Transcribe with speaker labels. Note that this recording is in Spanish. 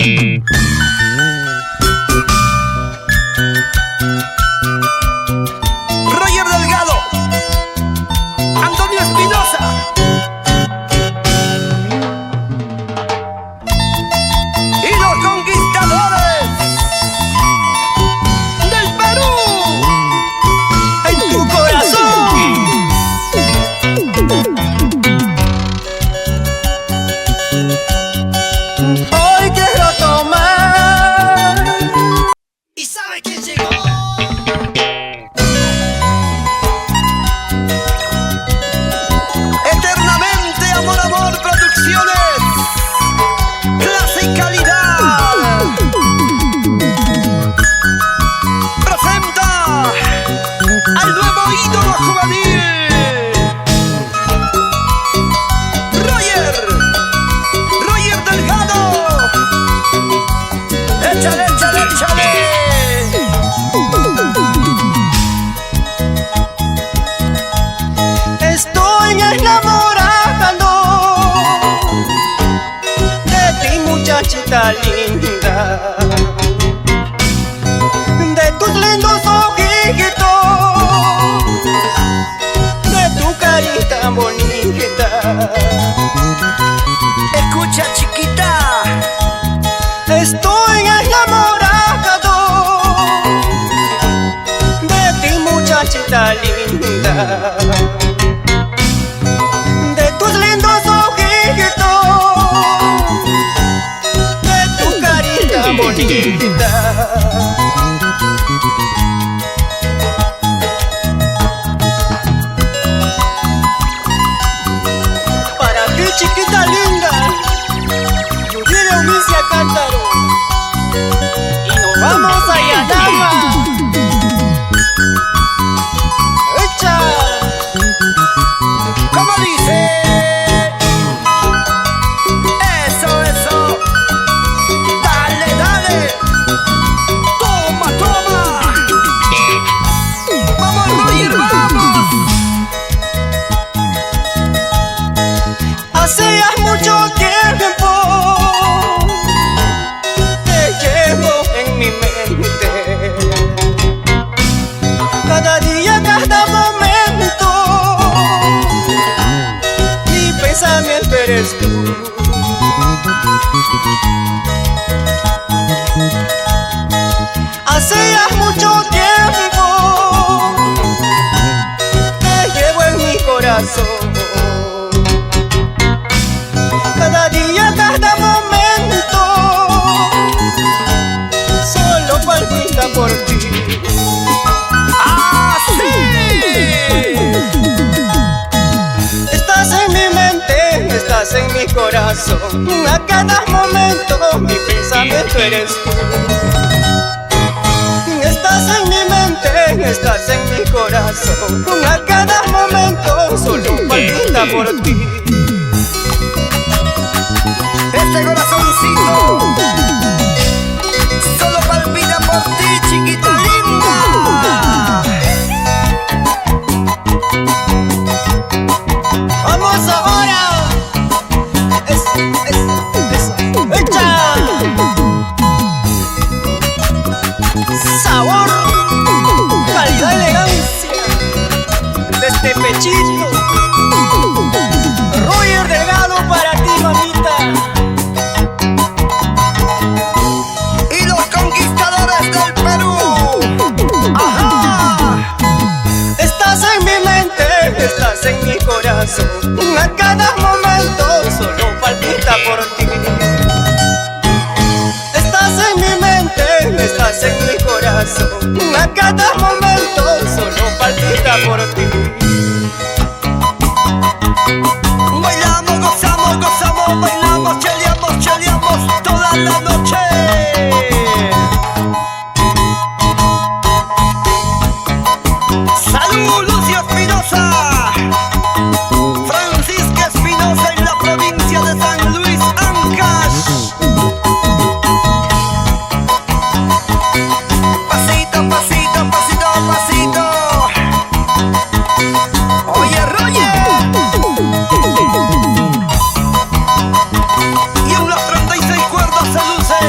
Speaker 1: Roger Delgado, Antonio Espinosa y los conquistadores del Perú en tu corazón. Hoy quiero tomar. ¿Y sabe quién llegó? Eternamente Amor Amor Producciones, clase y calidad. Presenta al nuevo ídolo juvenil, Roger Delgado. Échale, échale, échale. Estoy enamorado de ti, muchachita linda, de tus lindos ojitos, de tu carita bonita. Escucha, chiquita, estoy enamorado de ti, muchachita linda, de tus lindos ojitos, de tu carita bonita. Para ti, chiquita linda, Yudire Eunicia Cántaro, y nos vamos a Yanama. ¡Echa! ¿Cómo dice? Eso, eso. Dale, dale. Toma, toma. Vamos, Roger, vamos. Hace ya mucho tiempo te llevo en mi mente. Cada día, cada momento, mi pensamiento eres tú. Hace ya mucho tiempo te llevo en mi corazón. Cada día, cada momento, solo palpita por ti. ¡Ah, sí! Estás en mi mente, estás en mi corazón. A cada momento, mi pensamiento eres tú. Estás en mi mente, estás en mi corazón. A cada momento, solo palpita por ti. Este corazoncito solo palpita por ti, chiquita linda. Vamos ahora. Eso, eso, eso. ¡Echa! Sabor, calidad, elegancia de este pechito. Roger Delgado para ti, mamita. Y los conquistadores del Perú. ¡Ajá! Estás en mi mente, estás en mi corazón. A cada momento solo palpita por ti. Estás en mi mente, estás en mi corazón. A cada momento solo palpita por ti. Bailamos, gozamos, gozamos, bailamos, cheleamos, cheleamos toda la noche. ¡Salud, Lucio Espinosa! Francisca Espinosa en la provincia de San Luis, Ancash. Pasito, pasito, pasito, pasito. Oye, Roger. Y en los 36 cuerdas se luce